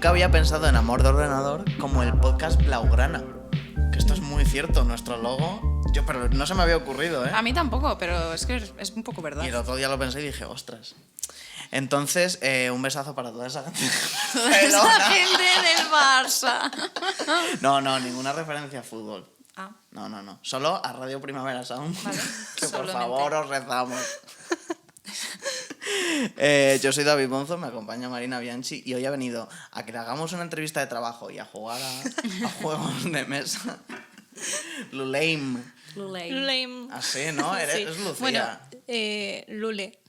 nunca había pensado en Amor de Ordenador como el podcast Blaugrana. Que esto es muy cierto, nuestro logo. Pero no se me había ocurrido, ¿eh? A mí tampoco, pero es que es un poco verdad. Y el otro día lo pensé y dije, ostras. Entonces, un besazo para toda esa gente. Esa gente del Barça. No, ninguna referencia a fútbol. Ah. No. Solo a Radio Primavera Sound. Vale. Que por Solamente. favor os rezamos. Yo soy David Bonzo, me acompaña Marina Bianchi y hoy ha venido a que le hagamos una entrevista de trabajo y a jugar a juegos de mesa. Lulame. Lulame. Así, ¿no? Sí. Es Lucía. Bueno, Lule.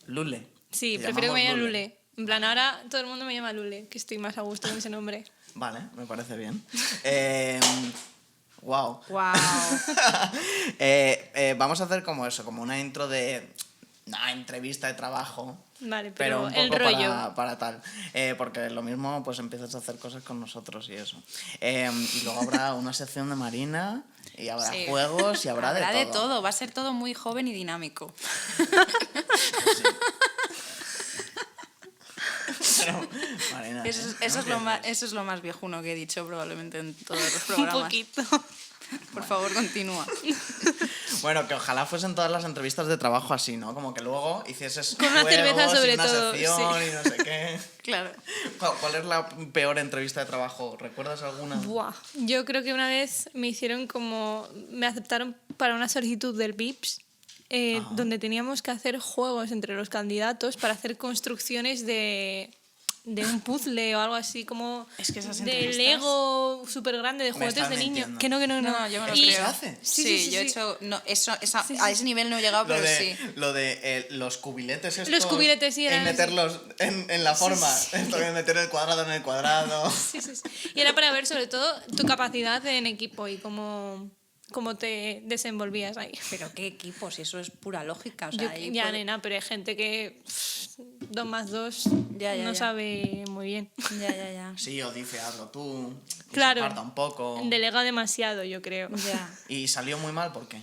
Lule. Sí, Te prefiero que me llamamos llamen Lule. En plan, ahora todo el mundo me llama Lule, que estoy más a gusto con ese nombre. Vale, me parece bien. Wow. Wow. Vamos a hacer como eso, como una intro de una entrevista de trabajo. Vale, Pero pero un el poco rollo. para tal. Porque lo mismo, pues empiezas a hacer cosas con nosotros y eso. Y luego habrá una sección de Marina, y habrá Sí. juegos, y habrá de todo. Va a ser todo muy joven y dinámico. Pues sí. Pero, Marina, Eso es lo más viejuno que he dicho probablemente en todos los Un programas. poquito. Por favor, continúa. Bueno, que ojalá fuesen todas las entrevistas de trabajo así, ¿no? Como que luego hicieses Con una juegos cerveza sobre y una todo, sección sí. y no sé qué. Claro. ¿Cuál es la peor entrevista de trabajo? ¿Recuerdas alguna? Buah. Yo creo que una vez me hicieron como... Me aceptaron para una solicitud del VIPS, donde teníamos que hacer juegos entre los candidatos para hacer construcciones de un puzzle o algo así, como Es que esas de entrevistas... Lego súper grande, de juguetes estás de niños. mintiendo. Que no. No, yo me lo Y- creo. ¿Se hace? Sí, Yo he sí. hecho... No, Sí. A ese nivel no he llegado, pero sí. Lo de los cubiletes estos. Los cubiletes, sí, Y eran meterlos en la forma. Esto de meter el cuadrado en el cuadrado. Sí. Y era para ver sobre todo tu capacidad en equipo y cómo te desenvolvías ahí. Pero qué equipo, si eso es pura lógica. O Yo- sea, ahí ya, puede- nena, pero hay gente que 2 más 2 Ya, no ya. sabe muy bien. Ya. Sí, o dice, hazlo tú. Y Claro. se aparta un poco. Delega demasiado, yo creo. Ya. Y salió muy mal, ¿por qué?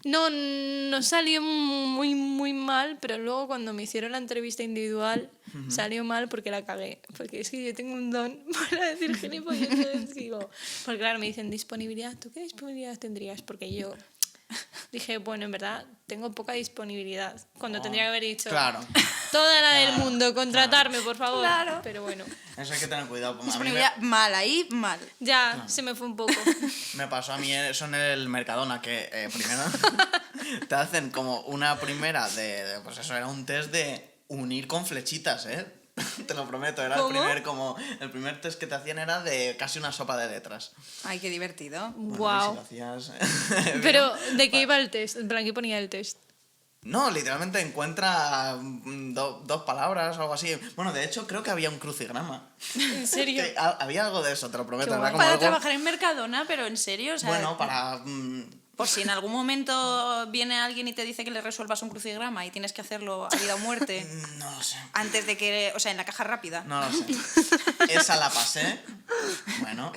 No salió muy mal, pero luego cuando me hicieron la entrevista individual salió mal porque la cagué. Porque es que yo tengo un don para decir gilipollas. Digo, porque claro, me dicen disponibilidad. ¿Tú qué disponibilidad tendrías? Porque yo dije, bueno, en verdad tengo poca disponibilidad. Cuando tendría que haber dicho Claro. toda la del mundo, contratarme, por favor. Claro. Pero bueno, Eso hay que tener cuidado. A mí Disponibilidad mal, ahí mal. ya se me fue un poco. me pasó a mí eso en el Mercadona, que primero te hacen como una primera pues eso, era un test de unir con flechitas, ¿eh? Te lo prometo, era ¿Cómo? el primer test que te hacían era de casi una sopa de letras. Ay, qué divertido. Bueno, y si Wow. lo hacías... Pero, ¿de qué iba el test? En plan, ¿qué ponía el test? No, literalmente encuentra dos palabras o algo así. Bueno, de hecho, creo que había un crucigrama. ¿En serio? Que había algo de eso, te lo prometo. Qué Era guay. como Para algo... trabajar en Mercadona, pero en serio, o sea, Bueno, para... por si en algún momento viene alguien y te dice que le resuelvas un crucigrama y tienes que hacerlo a vida o muerte no lo sé. antes de que, o sea, en la caja rápida. No lo sé. Esa la pasé. Bueno.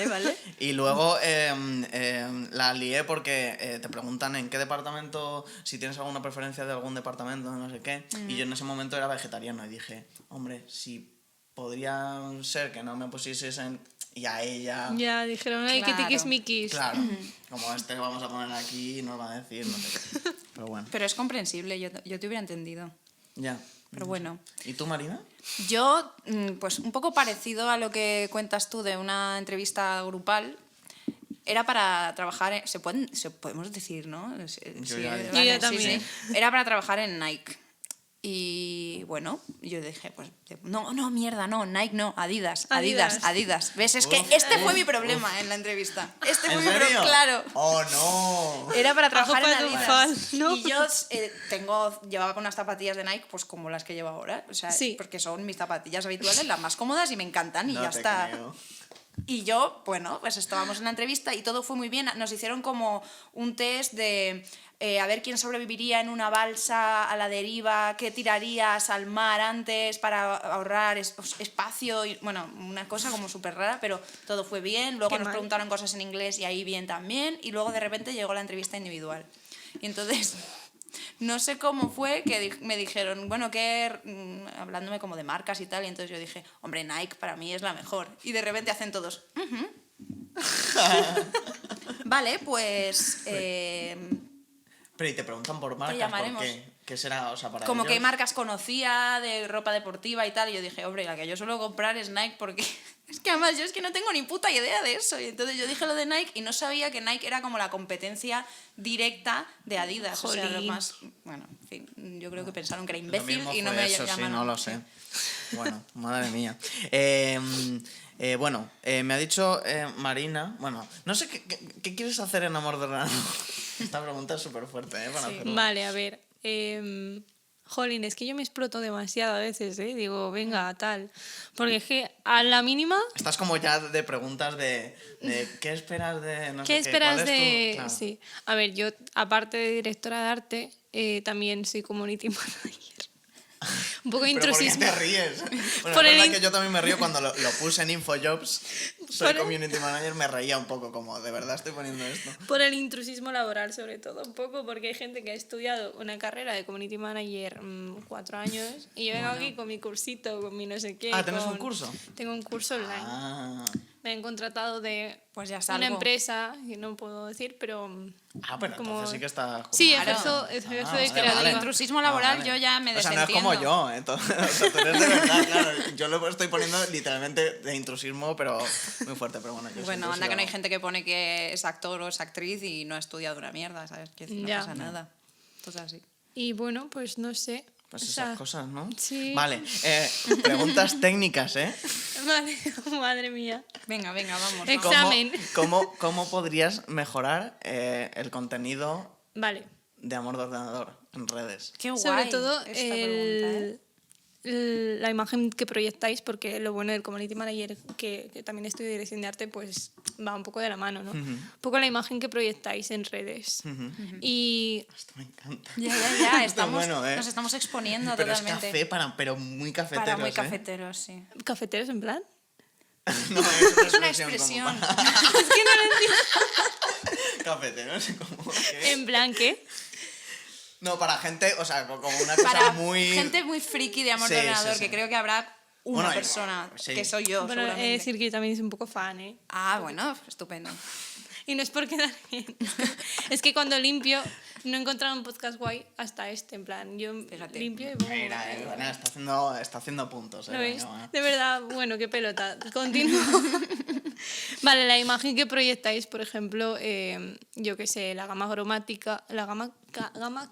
Vale. Y luego la lié porque te preguntan en qué departamento, si tienes alguna preferencia de algún departamento, no sé qué. Y yo en ese momento era vegetariano y dije, hombre, si podría ser que no me pusieses en... Y a ella... Ya, dijeron, ay, que Claro. tiquismiquis. Claro, como este lo vamos a poner aquí, nos va a decir, no sé qué. Pero bueno, Pero es comprensible, yo te hubiera entendido. ya. Pero bueno. ¿Y tú, Marina? Yo, pues un poco parecido a lo que cuentas tú de una entrevista grupal, era para trabajar en... podemos decir, ¿no? Yo ya dije. Yo ya también. Era para trabajar en Nike. Y bueno, yo dije, pues, no, mierda, no, Nike no, Adidas. ¿Ves? Es que este fue mi problema en la entrevista. Este fue ¿En mi problema, serio? claro. ¡Oh, no! Era para trabajar en Ajo Adidas. patufal, ¿no? Y yo llevaba con unas zapatillas de Nike, pues como las que llevo ahora. O sea, Sí. porque son mis zapatillas habituales, las más cómodas y me encantan y No ya te está. creo. Y yo, bueno, pues estábamos en la entrevista y todo fue muy bien. Nos hicieron como un test de a ver quién sobreviviría en una balsa a la deriva, qué tirarías al mar antes para ahorrar espacio. Y, bueno, una cosa como súper rara, pero todo fue bien. Luego Qué nos mal. preguntaron cosas en inglés y ahí bien también. Y luego de repente llegó la entrevista individual. Y entonces no sé cómo fue que me dijeron, bueno, hablándome como de marcas y tal, y entonces yo dije, hombre, Nike para mí es la mejor. Y de repente hacen todos, "Ujú". Vale, pues... Pero y te preguntan por marcas, llamaremos. ¿por qué? ¿Qué será? O sea, para como ellos... qué marcas conocía de ropa deportiva y tal, y yo dije, hombre, la que yo suelo comprar es Nike porque es que además yo es que no tengo ni puta idea de eso. Y entonces yo dije lo de Nike y no sabía que Nike era como la competencia directa de Adidas. O sea, lo Jolín. más... Bueno, en fin, yo creo que pensaron que era Lo imbécil mismo y no fue me eso, sí, llamaron. no lo sé. Bueno, madre mía. Bueno, me ha dicho Marina... Bueno, no sé qué quieres hacer en Amor de Verano. Esta pregunta es súper fuerte, para hacerla. Vale, a ver. Jolín, es que yo me exploto demasiado a veces, ¿eh? Digo, venga, tal. Porque es que a la mínima... Estás como ya de preguntas de ¿qué esperas de...? No ¿Qué sé esperas ¿cuál es tu...? de...? Claro. Sí. A ver, yo, aparte de directora de arte, también soy community manager. Un poco ¿Pero por qué intrusismo. te ríes? Bueno, Por es el verdad in- que yo también me río cuando lo puse en InfoJobs. Soy Por el- community manager, me reía un poco como, ¿de verdad estoy poniendo esto? Por el intrusismo laboral, sobre todo, un poco, porque hay gente que ha estudiado una carrera de community manager 4 años y yo vengo aquí con mi cursito, con mi no sé qué. Ah, ¿tienes un curso? Tengo un curso online. Ah, Me han contratado de Pues ya una salgo. empresa, que no puedo decir, pero... pero como- entonces sí que está... Sí, Claro. ejerzo de vale, creativa. vale. Intrusismo laboral, yo ya me O sea, no es como desentiendo. yo, entonces, o sea, tú eres de verdad, claro. Yo lo estoy poniendo literalmente de intrusismo, pero muy fuerte, pero bueno. Yo Bueno, siempre anda he que no hay sido- gente que pone que es actor o es actriz y no ha estudiado una mierda, ¿sabes? Que no Ya. pasa nada. Entonces así. Y bueno, pues no sé. Pues O esas sea, cosas, ¿no? sí. Vale, preguntas técnicas, ¿eh? Vale, madre mía. Venga, vamos. Ex- vamos. Examen. ¿Cómo podrías mejorar el contenido Vale. de Amor de Ordenador en redes? Qué guay Sobre todo esta pregunta, ¿eh? la imagen que proyectáis, porque lo bueno del community manager, que también estudio dirección de arte, pues va un poco de la mano, ¿no? Un poco la imagen que proyectáis en redes. Y Esto me encanta. Ya, estamos, bueno, ¿eh? nos estamos exponiendo Pero es totalmente. café, pero muy cafeteros, para muy ¿eh? cafeteros, sí. cafeteros en plan. No, es Es una como expresión. para- Es que no lo entiendo. Cafeteros, como que... En plan, ¿qué? No, para gente, o sea, como una cosa Para muy... gente muy friki de amor Sí, de sí, ordenador, sí. que creo que habrá una Bueno, persona, sí. que soy yo, Bueno, he de seguramente. decir que también es un poco fan, ¿eh? Ah, bueno, estupendo. Y no es por quedar bien. Es que cuando limpio, no he encontrado un podcast guay hasta este. En plan, yo Fíjate. limpio y pongo... Mira, bueno, está haciendo puntos. ¿Lo veis? venga, va. De verdad, bueno, qué pelota. Continúo. Vale, la imagen que proyectáis, por ejemplo, yo qué sé, la gama cromática, gama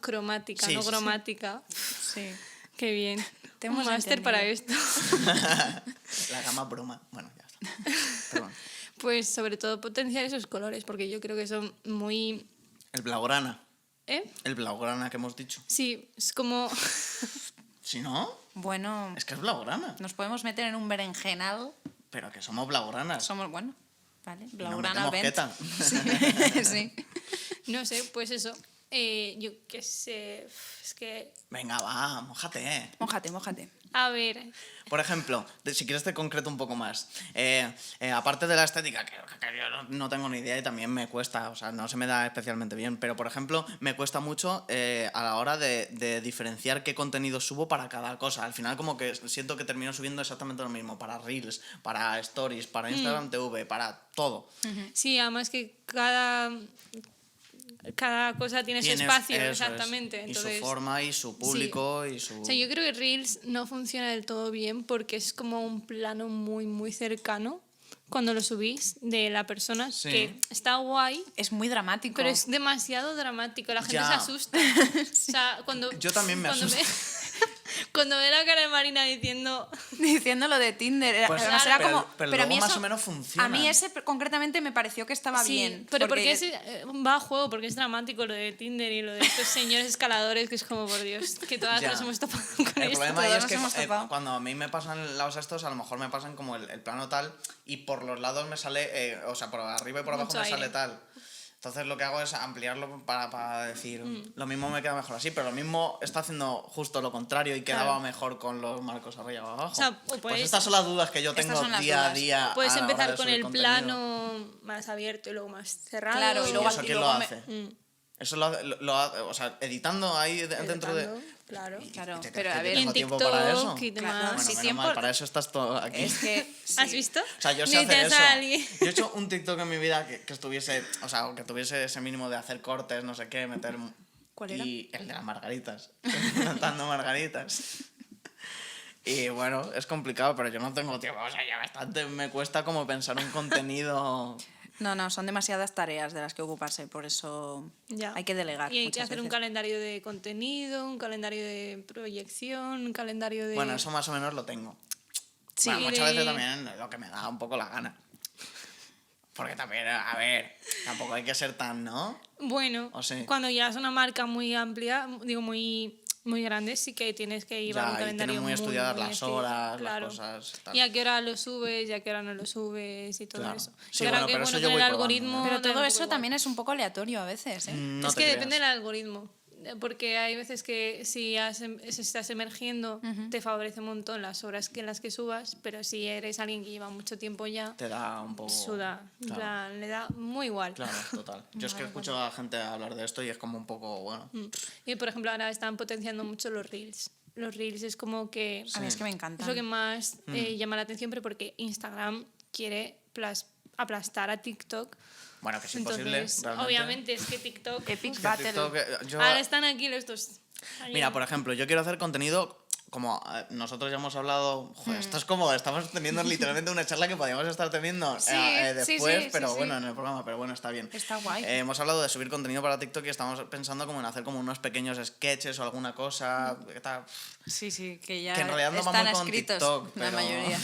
cromática, Sí, no sí, sí. cromática. Sí. Qué bien. Te Un hemos máster para esto. La gama broma. Bueno, ya está. Perdón. Pues sobre todo potenciar esos colores, porque yo creo que son muy... El blaugrana. ¿Eh? El blaugrana que hemos dicho. Sí, es como... Si no, Bueno, es que es blaugrana. nos podemos meter en un berenjenal. Pero que somos blaugranas. Somos, bueno, vale, Y nos Blaugrana metemos Bent. queta. Sí. No sé, pues eso. Yo qué sé... Es que... Venga, va, mójate. Mójate. A ver... Por ejemplo, si quieres te concreto un poco más. Aparte de la estética, que yo no tengo ni idea y también me cuesta, o sea, no se me da especialmente bien, pero por ejemplo, me cuesta mucho a la hora de diferenciar qué contenido subo para cada cosa. Al final como que siento que termino subiendo exactamente lo mismo para Reels, para Stories, para Instagram TV, para todo. Sí, además que cada cosa tiene su espacio, Eso es. exactamente. Y Entonces, su forma y su público y su... o sea, yo creo que Reels no funciona del todo bien porque es como un plano muy, muy cercano cuando lo subís de la persona, Sí. que está guay, Es muy dramático. pero es demasiado dramático. La gente Ya. se asusta. O sea, cuando... Yo también me cuando asusto. cuando ve la cara de Marina diciendo... Diciendo lo de Tinder. Pues, Además era pero- como, pero a mí luego más eso- o menos funciona. A mí ese concretamente me pareció que estaba Sí, bien. pero porque ese va a juego, porque es dramático lo de Tinder y lo de estos señores escaladores, que es como, por Dios, que todas Ya. nos hemos topado con El esto. problema ahí todos es nos que hemos topado. cuando a mí me pasan los estos, a lo mejor me pasan como el plano tal y por los lados me sale, o sea, por arriba y por abajo Mucho me aire. sale tal. Entonces lo que hago es ampliarlo para decir, lo mismo me queda mejor así, pero lo mismo está haciendo justo lo contrario y quedaba Claro. mejor con los marcos arriba y abajo. O sea, o pues puedes- estas son las dudas que yo Estas tengo son las día a dudas. día. Puedes a la hora empezar de con subir el contenido. plano más abierto y luego más cerrado. Claro, y ¿Y luego- eso quién lo luego hace? Eso o sea, editando ahí dentro de... Editando, claro. Claro, ¿Te pero crees a que ver, yo Y en tengo tiempo para eso? TikTok y Claro, demás. Bueno, sí, menos tiempo- mal, para eso estás todo aquí. es que... ¿Has sí. visto? O sea, yo sé hacer Necesitas eso. a alguien. Yo he hecho un TikTok en mi vida que estuviese, o sea, que tuviese ese mínimo de hacer cortes, no sé qué, meter... ¿Cuál era? Y el de las margaritas. Cantando margaritas. Y bueno, es complicado, pero yo no tengo tiempo. O sea, ya bastante me cuesta como pensar un contenido... No, son demasiadas tareas de las que ocuparse, por eso Ya. hay que delegar Y hay que muchas hacer un veces. calendario de contenido, un calendario de proyección, un calendario de... Bueno, eso más o menos lo tengo. Sí, Bueno, y muchas de- veces también es lo que me da un poco la gana. Porque también, a ver, tampoco hay que ser tan, ¿no? Bueno, ¿O sí? cuando ya es una marca muy amplia, digo muy grande, sí que tienes que llevar Ya, un y calendario tienes muy estudiadas las estricto, horas, claro. las cosas, tal. Y a qué hora lo subes, y a qué hora no lo subes y todo Claro. eso. Sí, Y ahora bueno, que pero bueno eso yo con voy el probando, algoritmo... ¿eh? Pero da un todo poco eso igual. también es un poco aleatorio a veces, ¿eh? No Es te que creas. depende del algoritmo. Porque hay veces que si estás emergiendo, te favorece un montón las horas en las que subas, pero si eres alguien que lleva mucho tiempo ya, Te da un poco... suda. En Claro. plan, le da muy igual. Claro, total. Yo es que escucho a gente hablar de esto y es como un poco, bueno... Y por ejemplo, ahora están potenciando mucho los reels. Los reels es como que A mí es que me es encantan. lo que más llama la atención, pero porque Instagram quiere aplastar a TikTok. Bueno, que es imposible, Entonces, realmente. obviamente es que TikTok... Epic uf, Que Battle. TikTok, yo... ahora están aquí los dos. Mira, por ejemplo, yo quiero hacer contenido como nosotros ya hemos hablado, joder, esto es como estamos teniendo literalmente una charla que podríamos estar teniendo Sí, después, sí, pero sí, bueno, sí. en el programa, pero bueno, está bien. Está guay. Hemos hablado de subir contenido para TikTok y estamos pensando como en hacer como unos pequeños sketches o alguna cosa, ¿qué tal? Sí, que ya Que en realidad no va están muy con escritos TikTok, la pero- mayoría.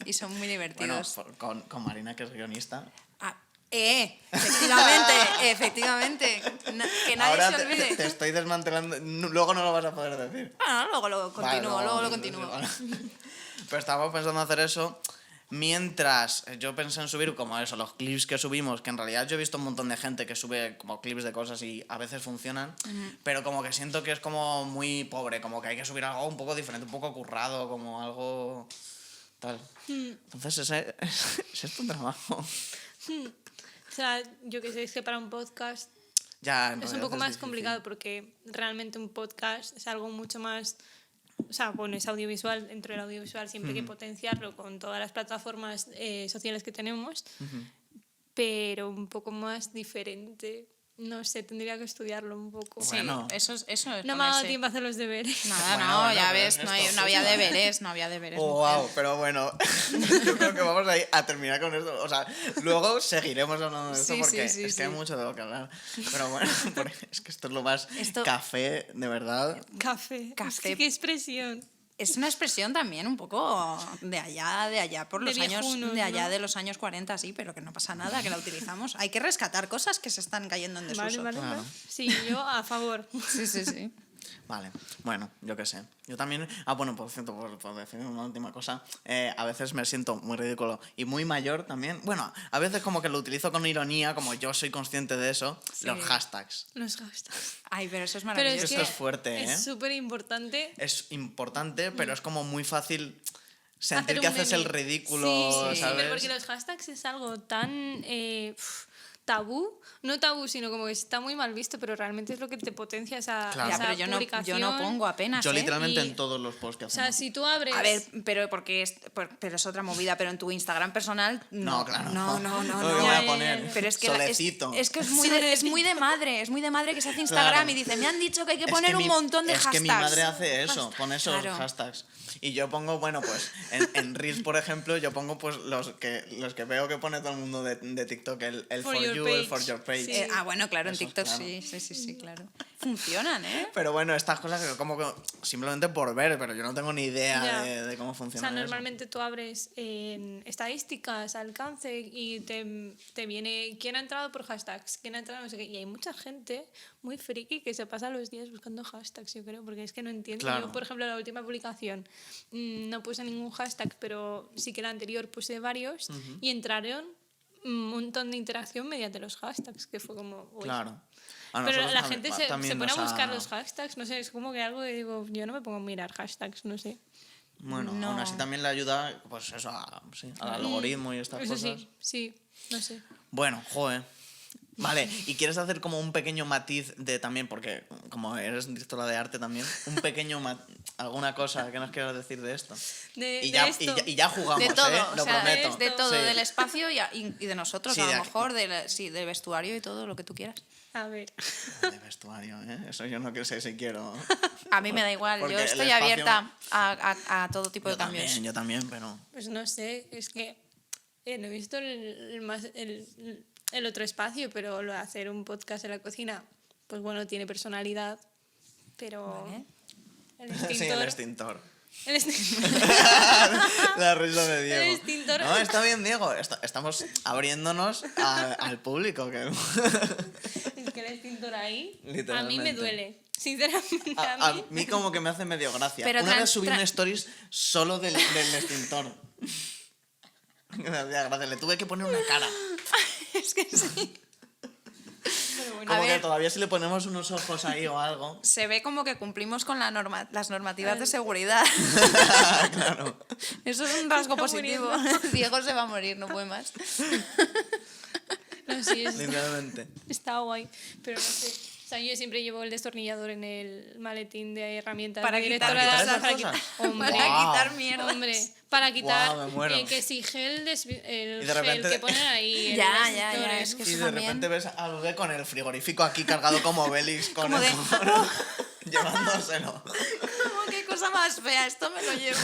Y son muy Bueno, divertidos. con Marina, que es guionista. Ah, efectivamente. Que nadie Ahora se olvide. te estoy desmantelando, luego no lo vas a poder decir. Bueno, luego lo continúo, Vale, luego lo sí, continúo. vale. Pero estábamos pensando hacer eso mientras yo pensé en subir como eso, los clips que subimos, que en realidad yo he visto un montón de gente que sube como clips de cosas y a veces funcionan, pero como que siento que es como muy pobre, como que hay que subir algo un poco diferente, un poco currado, como algo tal. Entonces ese es tu trabajo. O sea, yo que sé, es que para un podcast Ya, en es un realidad poco más difícil. complicado porque realmente un podcast es algo mucho más... O sea, bueno, es audiovisual, dentro del audiovisual siempre hay que potenciarlo con todas las plataformas sociales que tenemos, pero un poco más diferente. No sé, tendría que estudiarlo un poco. Sí, Bueno. eso es No me ha dado ponerse- tiempo a hacer los deberes. Nada, Bueno, no, bueno, ya pero ves, es no, esto, no había sí. deberes, no había deberes. Oh, mujer. wow, pero bueno, yo creo que vamos a terminar con esto. O sea, luego seguiremos hablando de esto Sí, porque sí, es que hay sí. mucho de lo que hablar. Pero bueno, porque es que esto es lo más Esto- café, de verdad. Café. Café. Es que qué expresión. Es una expresión también un poco de allá por De los años, viejunos, de allá ¿no? de los años 40, sí, pero que no pasa nada, que la utilizamos. Hay que rescatar cosas que se están cayendo en desuso. Vale. Claro. Sí, yo a favor. Sí. Vale, bueno, yo qué sé. Yo también... bueno, por cierto, por definir una última cosa, a veces me siento muy ridículo y muy mayor también. Bueno, a veces como que lo utilizo con ironía, como yo soy consciente de eso, los hashtags. Los hashtags. Ay, pero eso es Pero maravilloso. es Esto que es fuerte, ¿eh? es súper importante. Es importante, pero es como muy fácil sentir hacer que un haces meme. el ridículo, Sí, ¿sabes? pero porque los hashtags es algo tan tabú, no tabú, sino como que está muy mal visto, pero realmente es lo que te potencia esa, Claro. Ya, esa pero yo publicación. no pongo apenas, Yo ¿eh? literalmente Y- en todos los posts que O sea, hacemos. si tú abres... A ver, pero pero es otra movida, pero en tu Instagram personal no. No, claro. No. Lo que Ya, voy a ya, poner. ya. Pero es que Solecito. es que es muy de madre, es muy de madre que se hace Instagram Claro. y dice, me han dicho que hay que Es poner un mi- montón de es hashtags. que mi madre hace eso, pone esos Claro. hashtags. Y yo pongo, bueno, pues en Reels, por ejemplo, yo pongo pues los que veo que pone todo el mundo de TikTok, el For for your you, el page. for your page. Sí. Bueno, claro, en Eso, TikTok claro. sí, claro. Funcionan, ¿eh? Pero bueno, estas cosas que como que simplemente por ver, pero yo no tengo ni idea Ya. de cómo O funciona sea, eso. normalmente tú abres en estadísticas, alcance y te viene quién ha entrado por hashtags, quién ha entrado no sé qué. Y hay mucha gente muy friki que se pasa los días buscando hashtags, yo creo, porque es que no entiendo. Claro. Yo, por ejemplo, la última publicación no puse ningún hashtag, pero sí que la anterior puse varios y entraron un montón de interacción mediante los hashtags, que fue como... uy. Claro. A Pero nosotros la también- gente se también pone a nos buscar los hashtags, no sé, es como que algo que digo, yo no me pongo a mirar hashtags, no sé. Bueno, No. aún así también le ayuda, pues eso, al algoritmo y estas Eso cosas. sí, no sé. Bueno, joder. Vale, y quieres hacer como un pequeño matiz de también, porque como eres directora de arte también, un pequeño alguna cosa que nos quieras decir de esto. Y ya jugamos, De todo, lo o sea, prometo. de todo, Sí. del espacio y de nosotros, Sí, a de lo aquí. mejor, del vestuario y todo, lo que tú quieras. A ver. De vestuario, ¿eh? Eso yo no sé si quiero. A mí me da igual, Porque yo el estoy espacio- abierta a todo tipo de cambios. Yo también, pero... Pues no sé, es que no he visto el otro espacio, pero lo de hacer un podcast en la cocina, pues bueno, tiene personalidad, pero Vale. el Sí, extintor... el extintor. el extintor- La risa de Diego. El extintor. No, está bien, Diego. Estamos abriéndonos al público. Que... es que el extintor ahí, a mí Literalmente. me duele. Sinceramente, A mí como que me hace medio gracia. Pero Una vez subí un stories solo del extintor. Me hacía gracia. Le tuve que poner una cara. Es que sí. Pero bueno, Como A que ver. todavía si le ponemos unos ojos ahí o algo. Se ve como que cumplimos con las normativas de seguridad. Claro. Eso es un rasgo Está positivo. Diego se va a morir, no puede más. no, sí, Literalmente. está guay, pero no sé. O sea, yo siempre llevo el destornillador en el maletín de herramientas Para de quitar directora de esas arte, cosas. Hombre, Para Guau. quitar mierda. hombre, para quitar Guau, me muero. que si gel, el Y de gel repente- que ponen ahí. en Ya, los ya, extintores. es que Y eso de también. repente ves a Bebé con el frigorífico aquí cargado como Obelix con Como el de- llevándoselo. Como, qué cosa más fea, esto me lo llevo.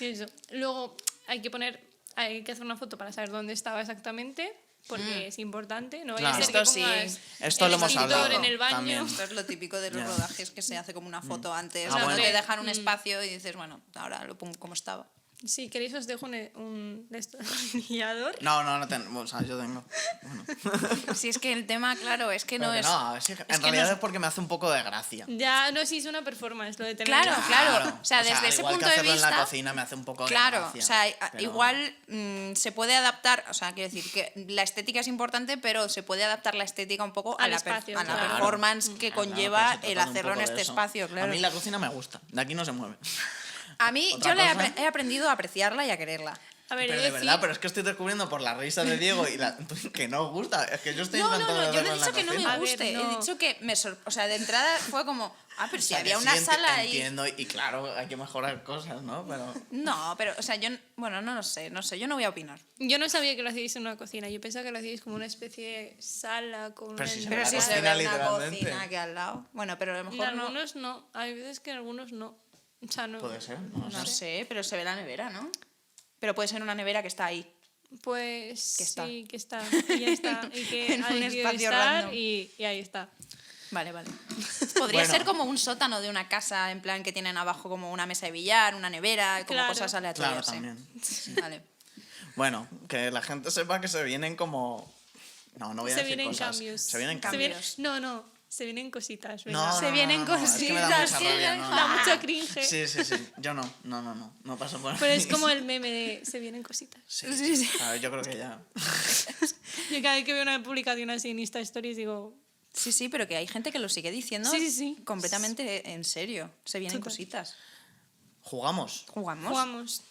Y eso. Luego hay que hacer una foto para saber dónde estaba exactamente, porque es importante. No vaya a Claro. ser que Esto sí. pongas Esto el lo hemos extintor hablado en el baño. también. Esto es lo típico de los Ya. rodajes, que se hace como una foto antes. Ah, cuando bueno. te dejan un espacio y dices, bueno, ahora lo pongo como estaba. Si queréis os dejo un destornillador. No tengo. O sea, yo tengo. Bueno. Si es que el tema, claro, es que no Pero que es... no, sí, que en realidad no es- es porque me hace un poco de gracia. Ya, no, sí es una performance lo de tener. Claro, claro. O sea, desde ese igual punto que de hacerlo en la vista- cocina me hace un poco de Claro, gracia. o sea, pero- igual se puede adaptar, o sea, quiero decir que la estética es importante, pero se puede adaptar la estética un poco a Al la, espacio, a la claro. performance que Claro, conlleva pero se el trata un hacerlo en poco de este eso. espacio, claro. A mí la cocina me gusta. De aquí no se mueve. A mí, ¿Otra yo le cosa? he aprendido a apreciarla y a quererla. A ver, Pero he de decir- verdad, pero es que estoy descubriendo por la risa de Diego y que no os gusta. Es que yo estoy No, encantado de yo no verlo he en la dicho que no me cocina. A ver, guste, no. he dicho que o sea, de entrada fue como, pero O si sea, había que una sí, sala ahí. entiendo y claro, hay que mejorar cosas, ¿no? Pero... No, pero, o sea, yo, bueno, no lo sé, yo no voy a opinar. Yo no sabía que lo hacíais en una cocina. Yo pensaba que lo hacíais como una especie de sala con Pero una si se Pero la si entrada. se cocina, ve una literalmente. cocina aquí al lado. Bueno, pero a lo En mejor no. algunos no. Hay veces que en algunos no. O sea, no. Puede ser, no No sé. sé, pero se ve la nevera, ¿no? Pero puede ser una nevera que está ahí. Pues Que está. sí, que está. Y ya está. Y que En un hay que espacio estar random. y ahí está. Vale. Podría Bueno. ser como un sótano de una casa, en plan que tienen abajo como una mesa de billar, una nevera, como Claro. cosas aleatorias. Claro, sí. también. Vale. Bueno, que la gente sepa que se vienen como... No, no voy a Se decir vienen cosas. cambios. Se vienen Se cambios. vienen- No. Se vienen cositas. No, venga. no, Se no, vienen no, no, es que me da cositas, mucha que rabia, da- no, Da no. mucho cringe. Sí. Yo no paso por Pero ahí. es como el meme de se vienen cositas. Sí. A ver, yo creo que ya... Yo cada vez que veo una publicación así en Insta Stories digo, Sí, pero que hay gente que lo sigue diciendo Sí. completamente en serio. Se vienen Total. cositas. ¿Jugamos? ¿Jugamos? jugamos.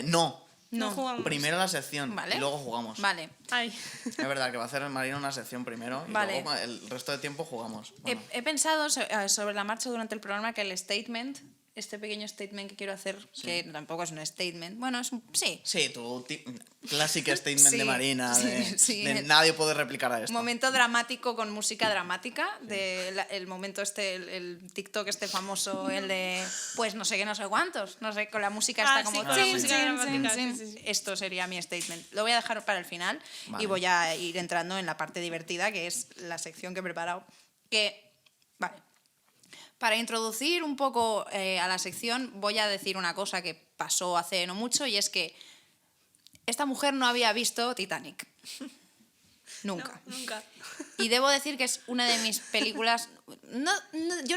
No. No jugamos. Primero la sección Vale. y luego jugamos. Vale. Ay. Es verdad que va a hacer Marina una sección primero y Vale. luego el resto de tiempo jugamos. Bueno, He pensado sobre la marcha durante el programa que el statement, este pequeño statement que quiero hacer, que tampoco es un statement, bueno, es un... Sí. sí, tu clásico statement Sí, de Marina, de, sí. de nadie puede replicar a esto. Momento dramático con música dramática, el momento este, el TikTok este famoso, el de pues no sé qué, no sé cuántos, no sé, con la música está Ah, como... sí, con la chin, música chin, dramática, chin, sí, chin. sí. Esto sería mi statement. Lo voy a dejar para el final Vale. y voy a ir entrando en la parte divertida, que es la sección que he preparado. Vale. Para introducir un poco a la sección voy a decir una cosa que pasó hace no mucho y es que esta mujer no había visto Titanic. Nunca. No, nunca. Y debo decir que es una de mis películas... yo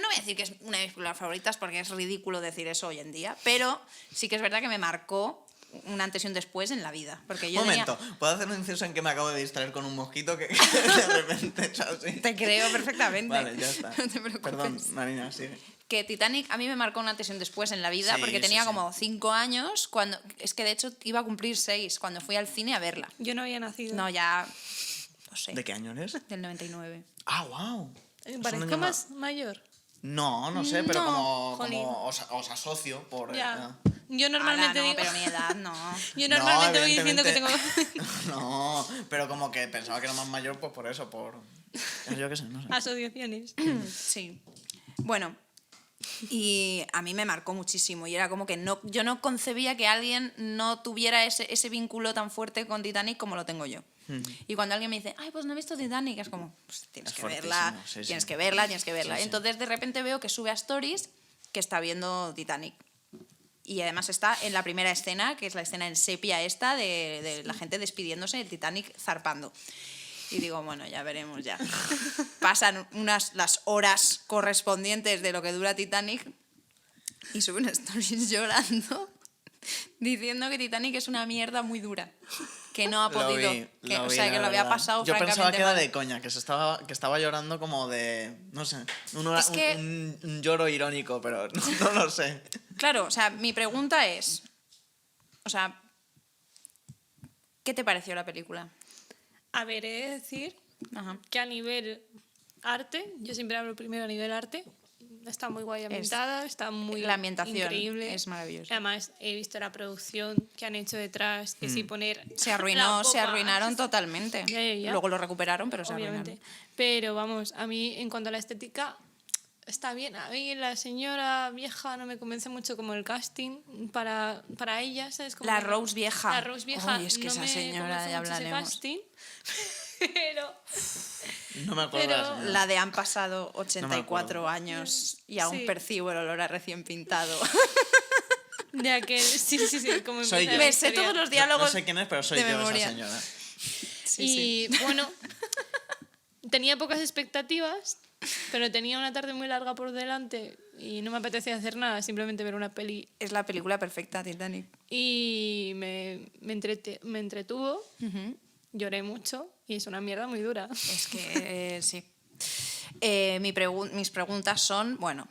no voy a decir que es una de mis películas favoritas porque es ridículo decir eso hoy en día, pero sí que es verdad que me marcó un antes y un después en la vida. Porque yo Momento, ¿puedo hacer un inciso en que me acabo de distraer con un mosquito que de repente he hecho así? Te creo perfectamente. Vale, ya está. No te preocupes. Perdón, Marina, sigue. Que Titanic a mí me marcó un antes y un después en la vida Sí, porque sí, tenía sí. como 5 años cuando... Es que de hecho iba a cumplir 6 cuando fui al cine a verla. Yo no había nacido. No, ya... lo sé. ¿De qué año eres? Del 99. Ah, wow. Parezco más mayor. No sé, pero No, como os asocio por... Ya. Yo Ahora normalmente no, digo... pero mi edad no. Yo No, normalmente voy diciendo que tengo... evidentemente- No, pero como que pensaba que era más mayor, pues por eso, yo qué sé, no sé. asociaciones. Sí. Bueno, y a mí me marcó muchísimo y era como que yo no concebía que alguien no tuviera ese vínculo tan fuerte con Titanic como lo tengo yo. Y cuando alguien me dice, ay, pues no he visto Titanic, es como, pues tienes Es que verla, fuertísimo, sí, tienes sí. que verla, tienes que verla. Sí, sí. Entonces de repente veo que sube a Stories que está viendo Titanic. Y además está en la primera escena, que es la escena en sepia esta de la gente despidiéndose del Titanic zarpando. Y digo, bueno, ya veremos ya. Pasan las horas correspondientes de lo que dura Titanic y sube una stories llorando diciendo que Titanic es una mierda muy dura. Que no ha podido. Lo O vi, sea, la que lo había verdad. pasado Yo francamente pensaba que era mal. de coña, que estaba llorando como de... No sé, Es que- un lloro irónico, pero no lo sé. Claro, o sea, mi pregunta es... O sea, ¿qué te pareció la película? A ver, he de decir Ajá. que a nivel arte, yo siempre hablo primero a nivel arte, está muy guay ambientada, está muy la ambientación increíble. es maravillosa. Además, he visto la producción que han hecho detrás, que sí poner... Se la arruinaron popa, totalmente. Ya. Luego lo recuperaron, pero se obviamente. arruinaron. Pero vamos, a mí en cuanto a la estética está bien. A mí la señora vieja no me convence mucho como el casting para ella, ¿sabes? Como La que Rose vieja. La Rose vieja Uy, es que no esa me señora, convence ya mucho ese hablaremos. casting, pero... No me acuerdo de la señora. La de han pasado 84 acuerdo. años y aún Sí. percibo el olor a recién pintado. De aquel... Sí, como Soy empieza yo. la Me sé historia. todos los No diálogos sé quién es, pero soy de yo memoria. esa señora. Sí. Y bueno, tenía pocas expectativas, pero tenía una tarde muy larga por delante y no me apetecía hacer nada, simplemente ver una peli. Es la película perfecta, Titanic. Y me entretuvo, lloré mucho y es una mierda muy dura. Es que sí. Mis preguntas son, bueno,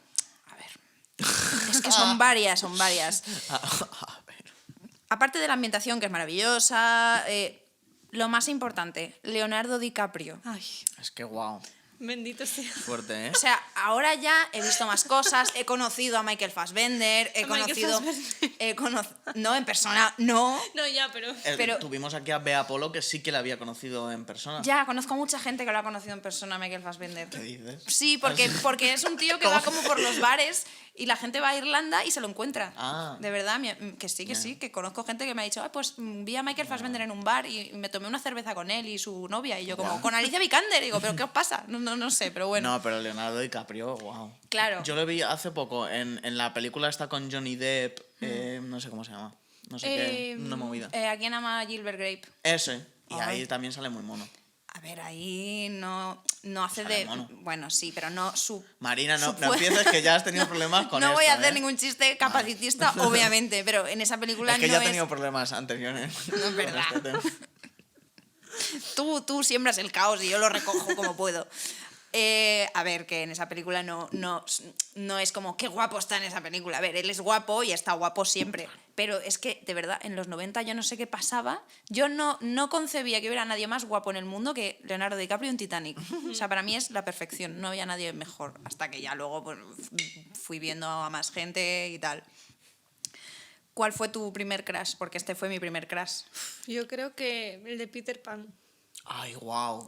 a ver. Es que son varias. A ver. Aparte de la ambientación, que es maravillosa, lo más importante, Leonardo DiCaprio. Ay, Es que wow. bendito sea. Fuerte, ¿eh? O sea, ahora ya he visto más cosas, he conocido a Michael Fassbender, no, en persona, no. No, ya, pero... pero- Tuvimos aquí a Bea Polo, que sí que la había conocido en persona. Ya, conozco mucha gente que lo ha conocido en persona, Michael Fassbender. ¿Qué dices? Sí, porque es un tío que va como por los bares y la gente va a Irlanda y se lo encuentra. Ah. De verdad, que sí, que conozco gente que me ha dicho, "Ay, pues vi a Michael Fassbender en un bar y me tomé una cerveza con él y su novia", y yo como, con Alicia Vikander, digo, ¿pero qué os pasa? No sé, pero bueno. No, pero Leonardo DiCaprio, wow. Claro. Yo lo vi hace poco en la película esta con Johnny Depp, no sé cómo se llama. No sé qué, una movida. ¿A quién ama Gilbert Grape? Ese. Y Ay. ahí también sale muy mono. A ver, ahí no hace Sale de... mono. Bueno, sí, pero no su... Marina, no su- empieces que ya has tenido problemas con no esto, voy a hacer ¿eh? ningún chiste capacitista, obviamente, pero en esa película Es que no ya he es... tenido problemas anteriores. No es verdad. con este tema. Tú siembras el caos y yo lo recojo como puedo. A ver, que en esa película no es como qué guapo está en esa película. A ver, él es guapo y está guapo siempre. Pero es que, de verdad, en los 90 yo no sé qué pasaba. Yo no concebía que hubiera nadie más guapo en el mundo que Leonardo DiCaprio en Titanic. O sea, para mí es la perfección. No había nadie mejor. Hasta que ya luego pues, fui viendo a más gente y tal. ¿Cuál fue tu primer crush? Porque este fue mi primer crush. Yo creo que el de Peter Pan. Ay, wow.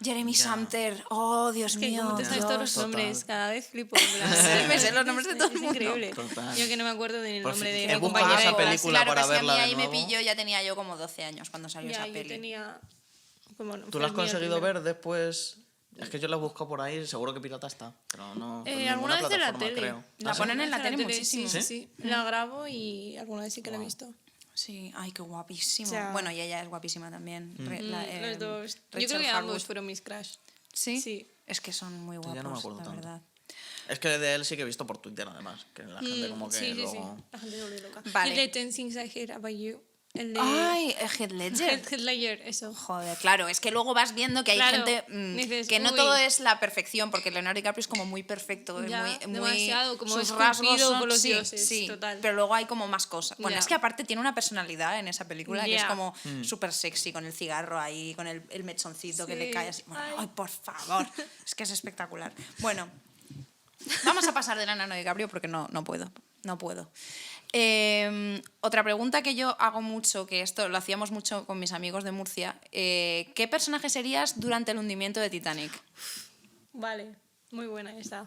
Jeremy Sumter. Oh, Dios Es que mío. como te sabes todos los Total. nombres, cada vez flipo. en plan, Sí, me sé los nombres de todo el Es mundo. increíble. Total. Yo que no me acuerdo del Por nombre fin, de he mi buscado compañera esa de clase. película Claro, para que si a mí verla de ahí me nuevo. pilló, ya tenía yo como 12 años cuando salió Ya, esa yo peli. tenía... Bueno, ¿Tú fue la has el mío conseguido primero. ver después? Es que yo la busco por ahí, seguro que pirata está. Pero no. en ninguna Alguna vez en la plataforma, tele. creo. La ¿Ah, sí? ponen en la tele Sí, muchísimo. sí, sí. La grabo y alguna vez sí que la he visto. Sí, ay, qué guapísimo. O sea, bueno, y ella es guapísima también. Los dos. Yo Rachel creo que Harwood. ambos fueron mis crush. ¿Sí? Sí. Es que son muy Ya guapos, no me acuerdo la tanto. verdad. Es que de él sí que he visto por Twitter, además. Que la gente como que Sí, sí, sí. luego... La gente se volvió loca. Vale. Y el de 10 Things I Hate About You. El de Ay, Heath Ledger. Heath Ledger, eso. Joder, claro, es que luego vas viendo que hay Claro, gente dices, que no uy. todo es la perfección, porque Leonardo DiCaprio es como muy perfecto, es Ya, muy demasiado, como sus rasgos esculpido son, por los sí, dioses, sí, total. pero luego hay como más cosas. Bueno, Ya. es que aparte tiene una personalidad en esa película que es Ya. como súper sexy, con el cigarro ahí, con el mechoncito que Sí. le cae así. Bueno, Ay. ay, por favor, es que es espectacular. Bueno, vamos a pasar del Leonardo DiCaprio porque no puedo. Otra pregunta que yo hago mucho, que esto lo hacíamos mucho con mis amigos de Murcia, ¿qué personaje serías durante el hundimiento de Titanic? Vale, muy buena esa.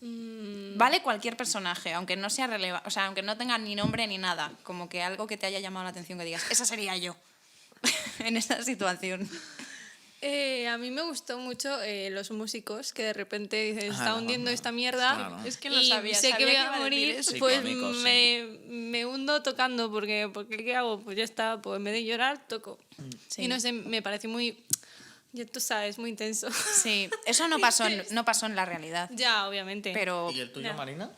Vale cualquier personaje, aunque no sea relevante, o sea, aunque no tenga ni nombre ni nada, como que algo que te haya llamado la atención que digas, esa sería yo en esta situación. A mí me gustó mucho Los Músicos, que de repente dices, Ah, está la hundiendo banda. esta mierda. Claro. Es que lo y sabía, sé sabía que voy que a iba a decir morir, eso. Sí, pues icónico, me hundo tocando, porque ¿qué hago? Pues ya está, pues en vez de llorar, toco. Sí. Y no sé, me parece muy, ya tú sabes, muy intenso. Sí, eso no pasó en la realidad, Ya, obviamente. pero ¿Y el tuyo, Ya. Marina?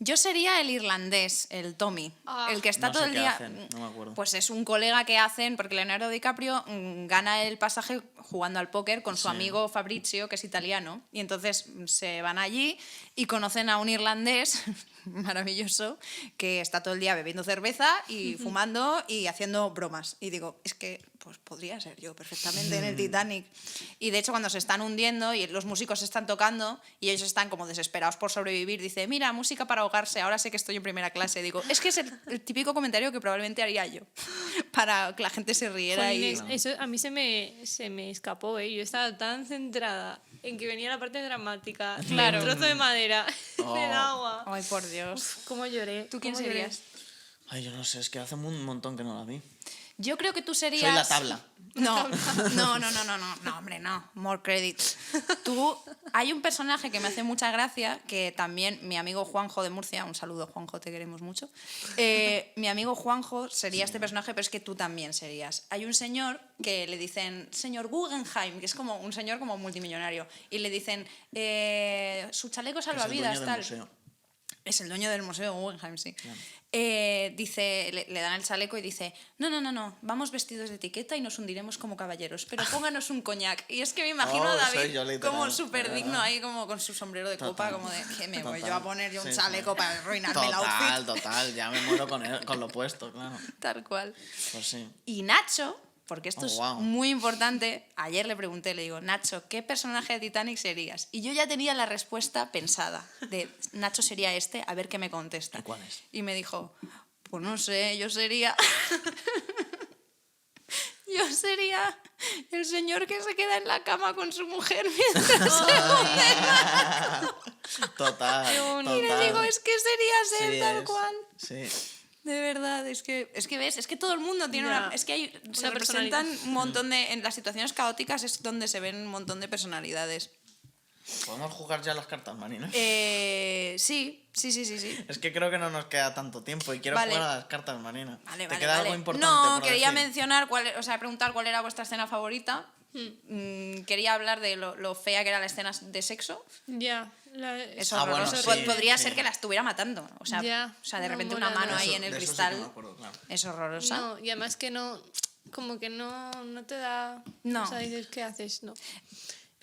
yo sería el irlandés, el Tommy, Ah. el que está No sé todo el qué día. hacen, no me acuerdo. Pues es un colega que hacen, porque Leonardo DiCaprio gana el pasaje jugando al póker con su Sí. amigo Fabrizio, que es italiano, y entonces se van allí y conocen a un irlandés maravilloso que está todo el día bebiendo cerveza y fumando y haciendo bromas. Y digo, es que pues podría ser yo perfectamente en el Titanic. Y de hecho cuando se están hundiendo y los músicos están tocando y ellos están como desesperados por sobrevivir, dice, mira, música para ahogarse, ahora sé que estoy en primera clase. Digo, es que es el típico comentario que probablemente haría yo para que la gente se riera. Jolines, Y... eso a mí se me escapó, ¿eh? Yo estaba tan centrada en que venía la parte dramática, Claro. el trozo de madera, Oh. del agua. Ay, por Dios. Uf, cómo lloré. ¿Tú quién cómo lloré. serías? Ay, yo no sé, es que hace un montón que no la vi. Yo creo que tú serías... Soy la tabla. No, hombre, no. More credit. Tú, hay un personaje que me hace mucha gracia, que también mi amigo Juanjo de Murcia, un saludo Juanjo, te queremos mucho. Mi amigo Juanjo sería este personaje, pero es que tú también serías. Hay un señor que le dicen, señor Guggenheim, que es como un señor como multimillonario, y le dicen, su chaleco Que es el salvavidas, dueño del tal. museo. Es el dueño del museo Guggenheim, sí. Dice, le dan el chaleco y dice, no, vamos vestidos de etiqueta y nos hundiremos como caballeros, pero pónganos un coñac. Y es que me imagino a soy yo, David literal, como súper ¿verdad? digno ahí, como con su sombrero de copa, Total. como de, que me voy Total. yo a poner yo un Sí, chaleco sí. para arruinarme el outfit. Total, ya me muero con lo puesto, claro. Tal cual. Pues sí. Y Nacho, porque esto Oh, es wow. muy importante, ayer le pregunté, le digo, Nacho, ¿qué personaje de Titanic serías? Y yo ya tenía la respuesta pensada, de Nacho sería este, a ver qué me contesta. ¿Y cuál es? Y me dijo, pues no sé, yo sería... Yo sería el señor que se queda en la cama con su mujer mientras se Total. Qué bonito. Y le digo, es que serías él Sí, tal es. cual. Sí. De verdad, es que ves, es que todo el mundo tiene Ya. una... Es que hay, se Una representan personalidad. un montón de... En las situaciones caóticas es donde se ven un montón de personalidades. ¿Podemos jugar ya las cartas, Marina? Sí. Es que creo que no nos queda tanto tiempo y quiero Vale. jugar a las cartas, Marina. Vale, ¿Te vale, queda vale. algo importante No, por quería decir? mencionar, preguntar cuál era vuestra escena favorita. Quería hablar de lo fea que era la escena de sexo. Ya. Es Ah, bueno, horroroso. sí, Podría sí. ser que la estuviera matando. O sea, Ya, de no repente mola una mano nada. ahí Eso- en el de eso sí cristal. que me acuerdo, claro. Es horrorosa. No, y además que no, como que no te da... No. O sea, dices, ¿qué haces? No.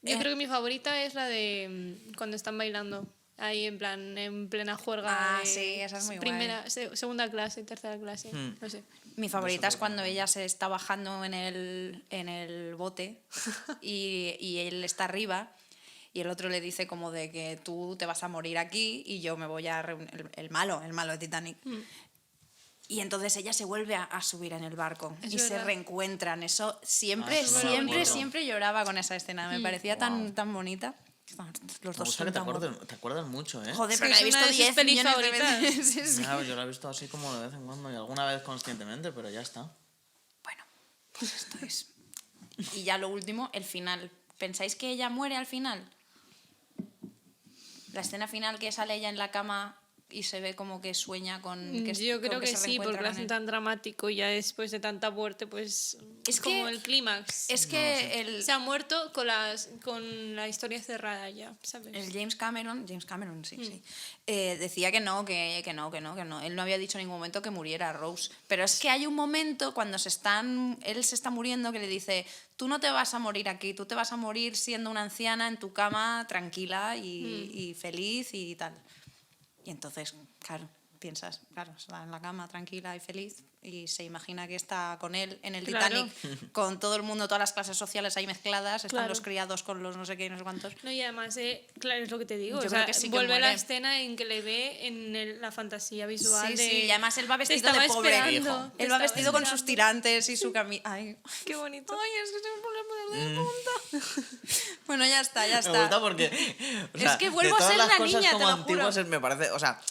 Yo Eh. creo que mi favorita es la de cuando están bailando. Ahí en plan, en plena juerga. Ah, de sí, esa es muy primera, segunda clase, tercera clase, no sé. Mi favorita es cuando ella se está bajando en el bote y él está arriba y el otro le dice como de que tú te vas a morir aquí y yo me voy a reunir... El malo de Titanic. Y entonces ella se vuelve a subir en el barco Es y se verdad. reencuentran. Eso siempre, Ah, eso no me acuerdo. siempre lloraba con esa escena. Me parecía tan bonita. Los Me dos gusta que son tan guapos. te acuerdas mucho, ¿eh? Joder, Es pero que la he es una visto de sus 10 pelis millones de favoritas. veces. Sí, sí. Claro, yo lo he visto así como de vez en cuando y alguna vez conscientemente, pero ya está. Bueno, pues esto es. Y ya lo último, el final. ¿Pensáis que ella muere al final? La escena final que sale ella en la cama y se ve como que sueña con que Yo creo que se sí, reencuentra porque lo con hacen él. tan dramático y ya después de tanta muerte, pues Es como que- el clímax. Es que el, Se ha muerto con la historia cerrada ya, ¿sabes? el James Cameron, sí. Decía que no. Él no había dicho en ningún momento que muriera Rose. Pero es que hay un momento cuando él se está muriendo que le dice, tú no te vas a morir aquí, tú te vas a morir siendo una anciana en tu cama tranquila y feliz y tal. Y entonces, claro, piensas, claro, está en la cama tranquila y feliz y se imagina que está con él en el Claro. Titanic, con todo el mundo, todas las clases sociales ahí mezcladas, están Claro. los criados con los no sé qué y no sé cuántos. No, y además, claro, es lo que te digo. Yo o sea, creo que sí que vuelve la muere. escena en que le ve en la fantasía visual. Sí, de, sí, y además él va "Te vestido estaba de pobre. esperando, te Él va estaba vestido con sus esperando". tirantes y su camisa. Ay, Qué bonito. ay, es que se me pone la poner de punta. Bueno, ya está. Me gusta porque. O sea, Es que vuelvo de a todas ser las una cosas niña, te como lo antiguas, juro. me parece. O sea,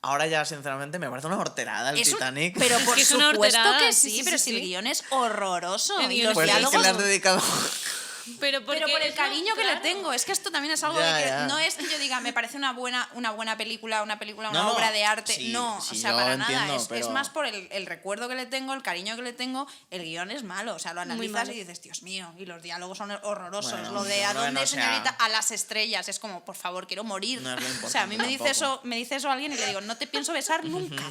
ahora ya, sinceramente, me parece una horterada el Es un- Titanic. Pero por que es una supuesto horterada, que sí, sí, sí, pero sí, si el sí. guión es horroroso. El Y guión los Pues es que diálogos... le has dedicado. Pero, Pero por el cariño que le tengo, es que esto también es algo Ya, de que ya. no es que yo diga, me parece una buena película, una No, obra de arte, sí, no, sí, o sea, yo para entiendo, nada, es pero- más por el recuerdo que le tengo, el cariño que le tengo, el guión es malo, o sea, lo analizas malo. y dices, Dios mío, y los diálogos son horrorosos, Bueno, lo de yo ¿a creo que dónde, no sea- señorita? A las estrellas, es como, por favor, quiero morir. No es lo O sea, a mí me dice importante me dice eso alguien y le digo, no te pienso besar nunca.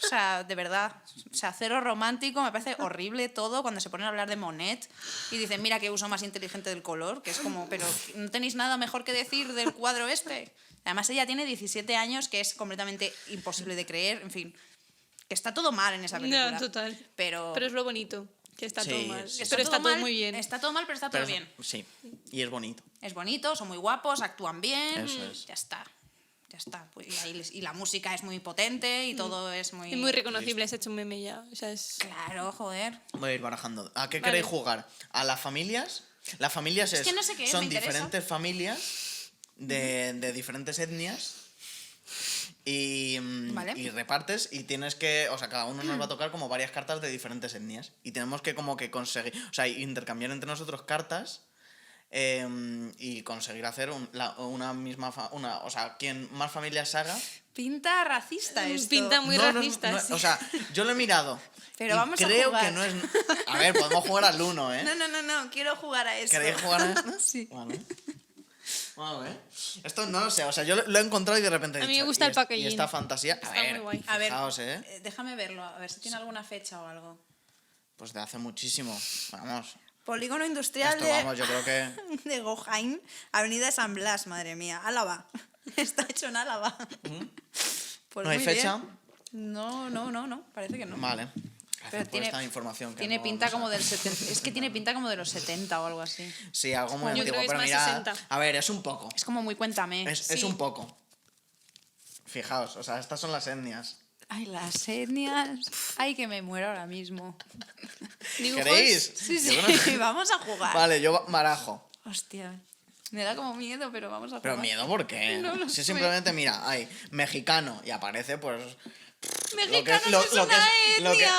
O sea, de verdad, o sea, cero romántico, me parece horrible todo cuando se ponen a hablar de Monet y dicen, mira qué uso más inteligente del color, que es como, pero no tenéis nada mejor que decir del cuadro este. Además ella tiene 17 años, que es completamente imposible de creer, en fin, que está todo mal en esa película. No, total. Pero es lo bonito, que está Sí, todo mal. sí. Pero está todo mal, muy bien. Está todo mal, pero está todo Pero bien. Sí, y es bonito. Es bonito, son muy guapos, actúan bien, Eso es. ya está. Ya está. Pues, y la música es muy potente y todo es muy... Es muy reconocible, has hecho un meme ya. O sea, es... Claro, joder. Voy a ir barajando. ¿A qué Vale. queréis jugar? ¿A las familias? Las familias Es que no sé qué es, son me interesa. diferentes familias de diferentes etnias y, Vale. y repartes y tienes que, o sea, cada uno nos va a tocar como varias cartas de diferentes etnias y tenemos que como que conseguir, o sea, intercambiar entre nosotros cartas y conseguir hacer una misma, o sea, quien más familias haga. Pinta racista esto. Pinta muy No, racista, no, sí. o sea, yo lo he mirado. Pero y vamos a creo jugar. que no es. A ver, podemos jugar al 1, ¿eh? No, quiero jugar a esto. ¿Queréis jugar a esto? Sí. Vale. Vale. Esto no lo sé, o sea, yo lo he encontrado y de repente he A mí me dicho, gusta y el packaging. Y esta fantasía. Está A ver, muy guay. A ver, fijaos, ¿eh? déjame verlo, a ver si tiene alguna fecha o algo. Pues de hace muchísimo. Vamos. Polígono industrial Esto, vamos, yo creo que. de Gojain, Avenida de San Blas, madre mía. Álava. Está hecho en Álava. Pues ¿No hay muy fecha? bien. No, parece que no. Vale. Pero Gracias por esta información. que tiene no pinta vamos como a- del 70. Es que tiene pinta como de los 70 o algo así. Sí, algo muy Yo antiguo. creo que es Pero más mira, 60. a ver, es un poco. Es como muy cuéntame. Es Sí. un poco. Fijaos, o sea, estas son las etnias. Ay, las etnias. Ay, que me muero ahora mismo. Dibujos. ¿Queréis? Sí, Yo sí, creo que- vamos a jugar. Vale, yo barajo. Hostia. Me da como miedo, pero vamos a jugar. Pero miedo, ¿por qué? No lo si sé. simplemente, mira, hay mexicano y aparece, pues. Mexicano no es una etnia.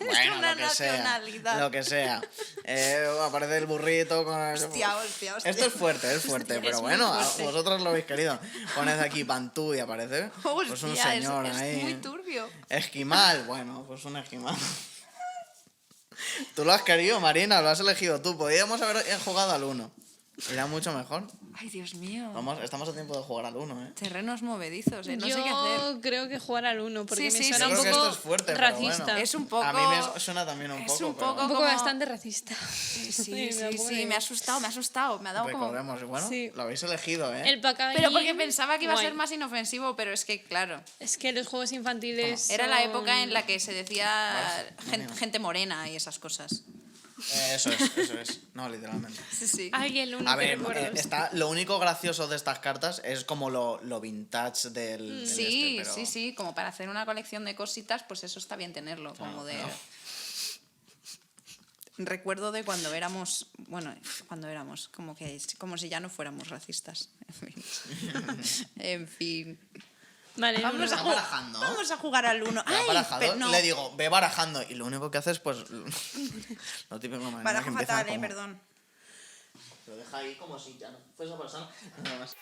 Bueno, una lo que sea. nacionalidad. Lo que sea. Aparece el burrito con el... Hostia. Esto es fuerte, Hostia, pero es muy bueno, fuerte. vosotros lo habéis querido. Poned aquí Bantú y aparece pues un Hostia, señor es ahí. muy turbio. Esquimal, bueno, pues un esquimal. Tú lo has querido, Marina, lo has elegido tú. Podríamos haber jugado al 1. Era mucho mejor. Ay, Dios mío. Estamos a tiempo de jugar al 1, ¿eh? Terrenos movedizos, no Yo sé qué hacer. creo que jugar al 1, porque Sí, me sí, suena sí. un Yo creo poco que esto es fuerte, pero racista. bueno. Es un poco... A mí me suena también un es poco. un pero poco Un poco como- bastante racista. Sí, Me da un poco de- me ha asustado, me ha dado como... Recordemos, y bueno, Sí. lo habéis elegido, ¿eh? El packaging, Pero porque pensaba que iba a ser guay. más inofensivo, pero es que, claro, Es que los juegos infantiles era la son- época en la que se decía Vale, gente morena y esas cosas. Eso es. No, literalmente. Sí, sí. Ay, el 1 A que ver, recuerdo. lo único gracioso de estas cartas es como lo vintage del Sí, pero... sí, como para hacer una colección de cositas, pues eso está bien tenerlo, como de... claro. Recuerdo de cuando éramos, como si ya no fuéramos racistas. En fin. Vale, el Vamos uno. a, ¿Está barajando? vamos a jugar al 1. ¿Lo ha barajado? Le digo, ve barajando. Y lo único que hace es, pues... lo típico, Marina, que Barajo empieza fatal, como- perdón. Lo deja ahí como si ya no fuese a pasar nada más.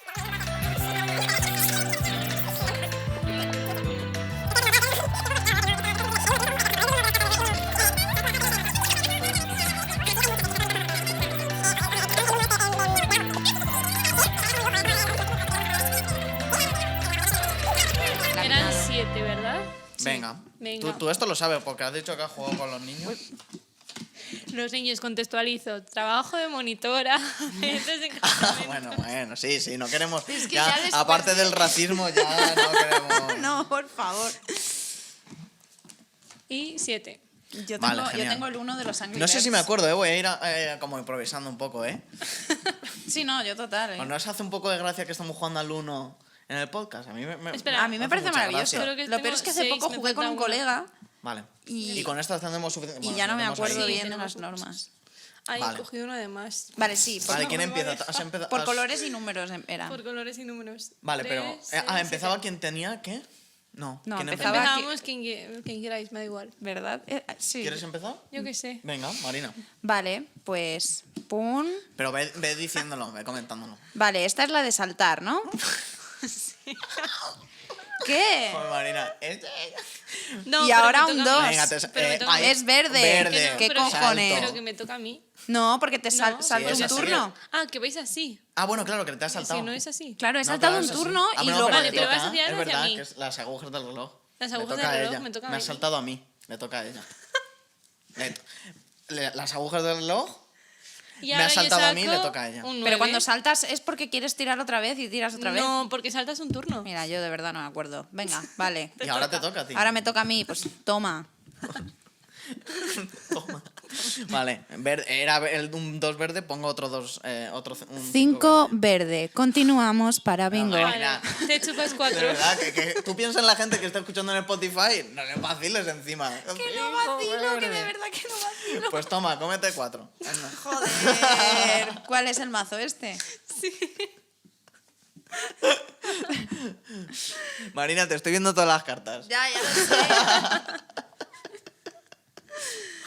Venga. Venga. Tú esto lo sabes porque has dicho que has jugado con los niños. Los niños, contextualizo. Trabajo de monitora. Entonces, en campamento. Bueno, sí, no queremos... Es que ya, ya después aparte del racismo, ya no queremos... No, por favor. Y 7. Yo Vale, tengo, genial. yo tengo el 1 de los Angry No sé si me Birds. acuerdo, voy a ir como improvisando un poco, Sí, no, yo total. ¿O no os hace un poco de gracia que estamos jugando al 1 en el podcast? A mí Espera, A mí me hace parece mucha maravilloso. gracia. Creo que Lo tengo peor es que hace 6, poco me jugué con falta un una. colega Vale. Y- con esto tenemos suficiente... y ya no me acuerdo ahí. bien de Tenemos las normas. Ahí Vale. he cogido uno de más. Vale, sí, por, Vale, no, ¿quién no, empieza? vale. ¿Has empezado? por colores y números era. Por colores y números. Vale, pero... 3, 6, ¿empezaba 7. quien tenía qué? No, No, ¿quién empezaba- Empezábamos quien queráis, me da igual. ¿Verdad? Sí. ¿Quieres empezar? Yo qué sé. Venga, Marina. Vale, pues... Pum. Pero ve diciéndolo, ve comentándolo. Vale, esta es la de saltar, ¿no? ¿Qué? Joder, Marina. No, Y pero ahora me un toca a mí. 2. Venga, Pero me toca a mí. Es verde. Verde. ¿Qué Pero que- cojones? Pero que me toca a mí. No, porque te No. salta Sí, un es así. turno. Ah, que vais así. Ah, bueno, claro, que te has saltado. Si no es así. Claro, he No, saltado claro, un es así. turno Ah, y bueno, luego... Vale, le pero vas toca, a tirar es hacia verdad mí. que es las agujas del reloj. Las Le agujas toca del a reloj ella. me toca a Me has mí. saltado a mí. Le toca a ella. Las agujas del reloj. Y Me ahora ha yo saltado a mí, saco le toca a ella. un Pero 9. cuando saltas es porque quieres tirar otra vez y tiras otra vez. No, porque saltas un turno. Mira, yo de verdad no me acuerdo. Venga, vale. Y ahora te toca a ti. Ahora me toca a mí, pues toma. Toma. Vale, era un 2 verde, pongo otro 2. Un 5 verde. Continuamos para bingo. Vale. Vale, te chupas De 4. verdad, que tú piensas en la gente que está escuchando en Spotify, no le vaciles encima. Que no vacilo, que de verdad que no vacilo. Pues toma, cómete 4. Joder. ¿Cuál es el mazo este? Marina, te estoy viendo todas las cartas. Ya lo sé.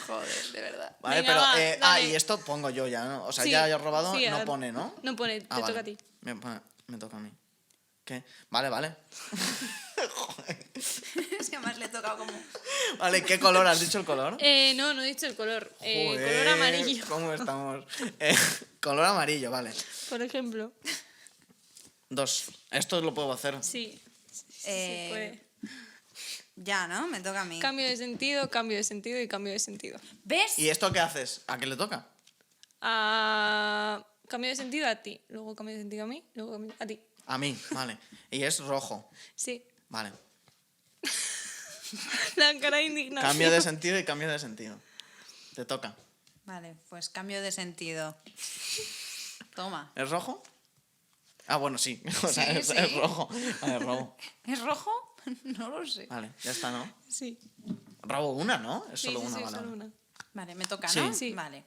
Joder, de verdad. Vale, Venga, pero. va, dale. Y esto pongo yo ya, ¿no? O sea, Sí, ya he robado, sí, no pone, ¿no? No pone, te Vale. toca a ti. Me toca a mí. ¿Qué? Vale. Es que además le he tocado como... Vale, ¿qué color? ¿Has dicho el color? No he dicho el color. Joder, Color amarillo, ¿Cómo estamos? Color amarillo, vale. por ejemplo. 2. Esto lo puedo hacer. Sí. Sí Eh, puede. Ya, ¿no? Me toca a mí. Cambio de sentido y cambio de sentido. ¿Ves? ¿Y esto qué haces? ¿A qué le toca? Cambio de sentido a ti, luego cambio de sentido a mí, luego cambio a ti. A mí, vale. Y es rojo. Sí. Vale. La cara de indignación. Cambio de sentido y cambio de sentido. Te toca. Vale, pues cambio de sentido. Toma. ¿Es rojo? Ah, bueno, sí. O sea, Sí, es sí. rojo. Vale, robo. ¿Es rojo? No lo sé. Vale, ya está, ¿no? Sí. Robo una, ¿no? Es Sí, solo sí, una, sí, vale. solo una. Vale, me toca, Sí. ¿no? Sí. Vale.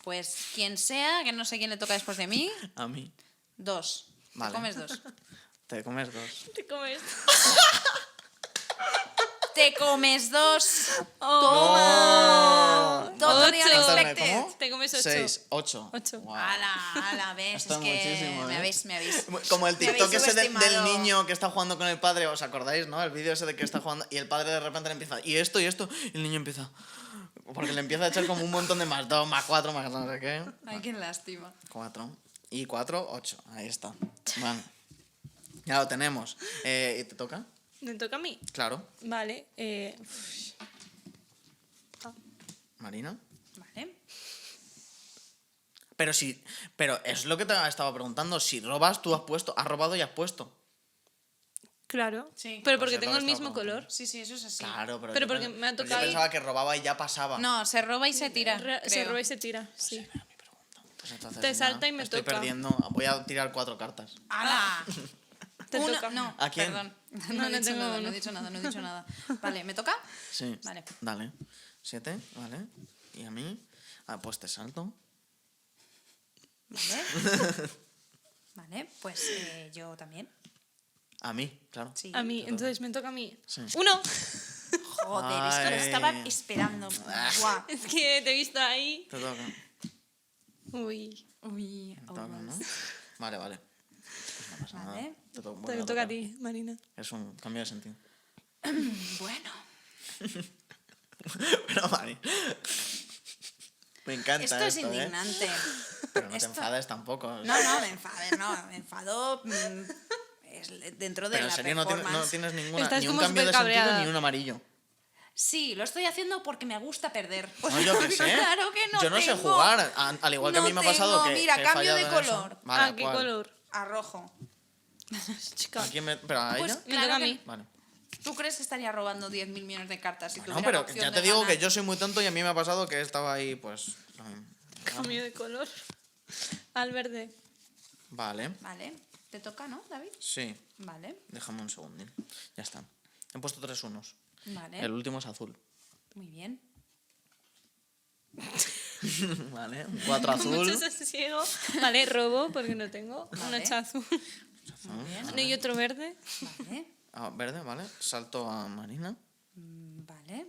Pues quien sea, que no sé quién le toca después de mí, A mí. 2. Vale. Te comes 2. Te comes 2. Te comes. ¡Te comes 2! ¡Oh! Totally Ocho. unexpected. ¿Cómo? Te comes 8. 6, 8. 8. ¡Hala, ves! Esto Es que muchísimo, me ¿eh? habéis... Como el me habéis TikTok ese del subestimado. niño que está jugando con el padre, ¿os acordáis, no? El vídeo ese de que está jugando y el padre de repente le empieza, y esto, y el niño empieza. Porque le empieza a echar como un montón de más 2, más 4, más no sé qué. Ay, qué lástima. 4. Y 4, 8. Ahí está. Vale. Ya lo tenemos. ¿Y te toca? Me toca a mí. Claro. Vale. Marina. Vale. Pero es lo que te estaba preguntando. Si robas, tú has robado y has puesto. Claro. Sí. Pero Pues porque es lo tengo que el estaba mismo preguntando. color. Sí, eso es así. Claro, pero. Pero yo porque me ha yo tocado- pensaba que robaba y ya pasaba. No, se roba y se tira. Se creo. roba y se tira. Sí. Pues entonces Te ya salta y me estoy toca. perdiendo. Voy a tirar 4 cartas. ¡Hala! Te Uno- toca. No, ¿A quién? perdón. No, No, he no dicho tengo nada, uno. no he dicho nada, no he dicho nada. Vale, ¿me toca? Sí. Vale. Dale. 7, vale. Y a mí. Ah, pues te salto. Vale. Vale, pues yo también. A mí, claro. Sí. A mí, entonces me toca a mí. Sí. 1. Joder, es que lo Ay. estaba esperando. Guau. Es que te he visto ahí. Te toca. Uy. Uy, Te toca, ¿no? Vale, vale. No pasa nada. Vale. Te Te vuelve toca a tocar. ti, Marina. Es un cambio de sentido. Bueno. Pero, Mari. Me encanta Esto es esto, ¿eh? indignante. Pero no te Esto- enfades tampoco. No, me enfado dentro de Pero en la serio, no tienes performance. ninguna, Estás ni un como cambio de supercabreada. sentido ni un amarillo. Sí, lo estoy haciendo porque me gusta perder. Pues No, yo qué sé. Claro que no Yo no sé tengo. jugar, al igual que a mí me ha pasado tengo. que Mira, que he cambio de fallado en eso. color. Vale, ¿A qué ¿cuál? color? A rojo. Chica. ¿A quién ¿Pero a Pues ella? Me toca a mí. Vale. ¿Tú crees que estaría robando 10.000 millones de cartas si No, tuviera la pero opción ya de te digo ganar? que yo soy muy tonto y a mí me ha pasado que estaba ahí, pues... Cambio de color. Al verde. Vale, Vale, te toca, ¿no, David? sí. Vale, Déjame un segundín. Ya está. He puesto 3 unos. vale. El último es azul. Muy bien. Vale, un 4 Con azul. mucho sosiego. Vale, robo porque no tengo. Un Vale. 8 azul. Muy bien. No, y otro verde. Vale. Ah, verde, vale. Salto a Marina. Vale.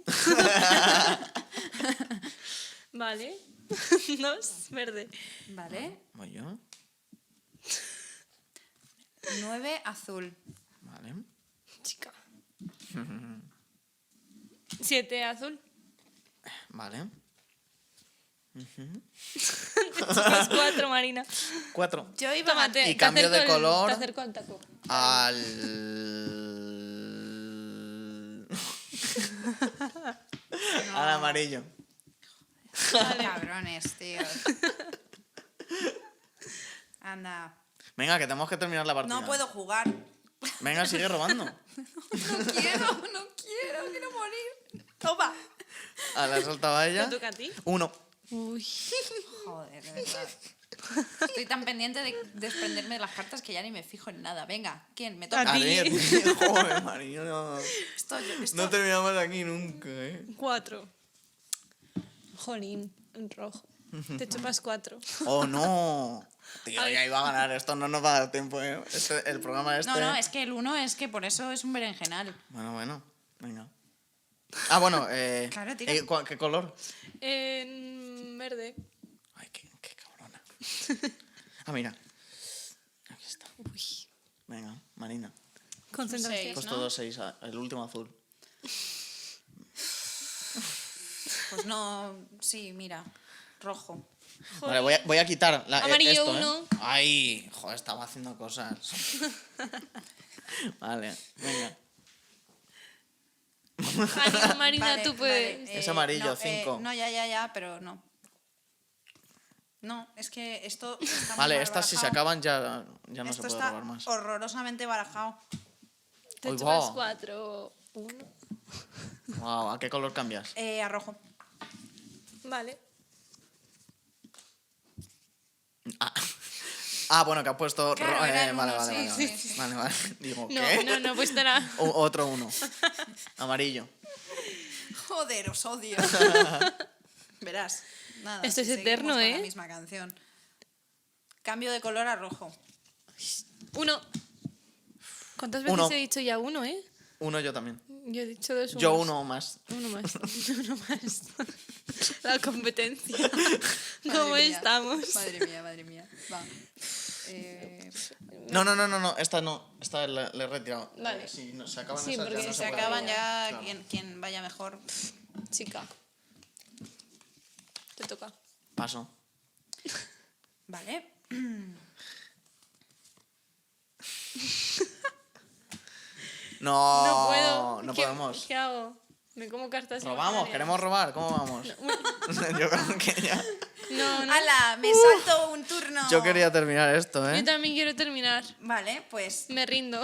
Vale. 2, verde. Vale. Voy yo. 9 azul. Vale. Chica. 7 azul. Vale. Chicas, 4 Marina. 4. Yo iba Tómate. Y te cambio de acerco color. Te acerco al taco. Al... Al amarillo. Cabrones, tío. Anda. Venga, que tenemos que terminar la partida. No puedo jugar. Venga, sigue robando. No quiero morir. Toma. A la saltaba ¿Te ella. toca a ti? 1. Uy. Joder, de verdad. Estoy tan pendiente de desprenderme de las cartas que ya ni me fijo en nada. Venga, ¿quién? Me toca. A ti. Joder, Mario, no. Esto- No terminamos aquí nunca, 4. Jolín, en rojo. Te chupas 4. Oh, no. Tío, Ay. ya iba a ganar. Esto no nos va a dar tiempo, el programa este... No, es que el 1 es que por eso es un berenjenal. Bueno. Venga. Ah, bueno, Claro, tira. ¿qué color? En verde. Ay, qué cabrona. Ah, mira. Aquí está. Uy. Venga, Marina. Concentración. Seis. Puesto ¿no? 2, 6, el último azul. Pues no. Sí, mira. Rojo. Vale, voy a quitar Amarillo, esto, 1. Ay, joder, estaba haciendo cosas. Vale, venga. Ánimo, Marina, Vale, tú puedes. vale, Es amarillo, no, 5. no, ya, pero no. No, es que esto. Está muy Vale, mal estas si se barajado. acaban ya no se Esto puede está robar más. horrorosamente barajado. Te Uy, chupas wow. 4. 1. Wow, ¿a qué color cambias? A rojo. Vale. Ah, bueno, que ha puesto... Claro, era el vale, uno, vale, sí, vale. sí, sí. Vale. Digo, No, ¿qué? no, pues estará. Otro 1. Amarillo. Joder, os odio. Verás. Nada, Esto es seguimos eterno, con ¿eh? La misma canción. Cambio de color a rojo. 1. ¿Cuántas veces Uno. he dicho ya 1, 1 yo también. Yo he dicho 2. Yo 1 más. 1 más. 1 más. La competencia. Madre ¿Cómo mía. estamos? Madre mía. Va. No, esta no. Esta le he retirado. Vale. Si no, se acaban Sí, esas, porque ya no Se puede. acaban ya, Claro. quien vaya mejor. Chica. Te toca. Paso. Vale. No, No puedo. No ¿Qué- podemos. ¿Qué hago? Me como cartas. Robamos, imaginarias. queremos robar. ¿Cómo vamos? Yo creo que ya. No, no. ¡Hala! ¡Me salto un turno! Yo quería terminar esto, Yo también quiero terminar. Vale, pues. Me rindo.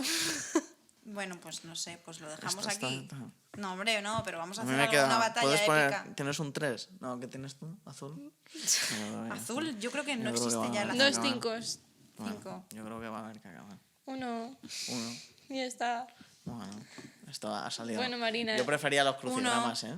Bueno, pues no sé, pues lo dejamos Esto aquí. está- No, hombre, no, pero vamos a A mí hacer me alguna queda. batalla ¿Puedes épica. poner. ¿Tienes un 3? No, ¿qué tienes tú? ¿Azul? Azul, yo creo que no Yo creo que existe va ya a el haber azul. Dos acabar. 5. Bueno, 5. yo creo que va a haber que acabar. 1. 1. Ya está. Bueno, esto ha salido. Bueno, Marina. Yo prefería los crucigramas, ¿eh?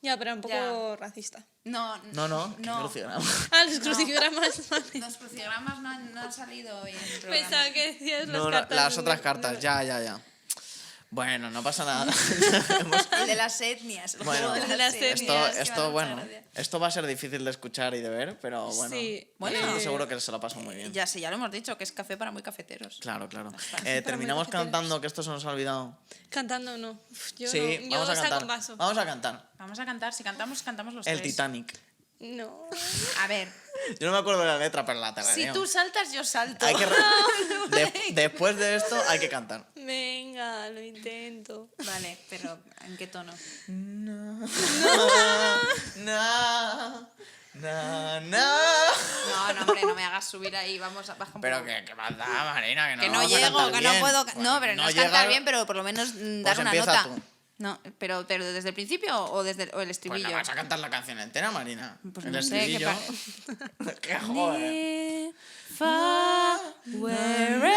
Ya, pero un poco Ya. racista. No, No, ¿qué no. crucigramas? Ah, los crucigramas, vale. Los crucigramas no han salido hoy en el programa. Pensaba que decías las No, cartas. las otras cartas, ya. Bueno, no pasa nada. El de las etnias. El Bueno, juego de las etnias. que me ha esto, hecho bueno, mucha gracia. esto va a ser difícil de escuchar y de ver, pero bueno. Sí. Bueno. Estoy seguro que se lo paso muy bien. Ya sí, ya lo hemos dicho, que es café para muy cafeteros. Claro. Para Terminamos muy cantando, que esto se nos ha olvidado. Cantando no. Uf, yo Sí, no. Yo vamos a saco cantar. un vaso. Vamos a cantar. Vamos a cantar, si cantamos, cantamos los El tres. Titanic. No. A ver, Yo no me acuerdo de la letra, pero la tarareo. si tú saltas, yo salto. Hay que después de esto hay que cantar. Venga. Venga, lo intento. Vale, pero ¿en qué tono? No. No. No, hombre, no me hagas subir ahí, vamos a bajar un Pero poco. ¿qué más da, Marina? Que no, Que no vamos a llego, cantar que no bien. puedo... Bueno, no, pero no es cantar llega- bien, pero por lo menos dar una empieza nota. tú. No, pero desde el principio o desde o el Pues estribillo. no vas a cantar la canción entera, Marina. Pues El no sé, ¿qué estribillo. Qué joder. Near, far, wherever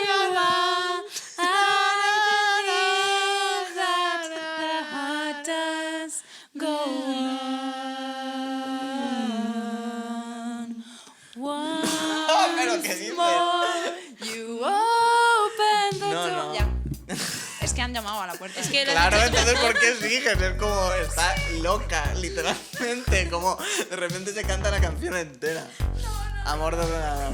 you are, I believe that the heart does go on. ¿Pero qué Once dices? more, you open the No, door. no. Ya. Es que han llamado a la puerta. Es que Claro, entonces ¿por qué sigues? Es como, está loca, literalmente. Como de repente se canta la canción entera. Amor de ordenador.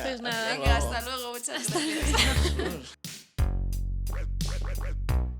Pues nada, hasta Venga, luego. hasta luego, muchas gracias.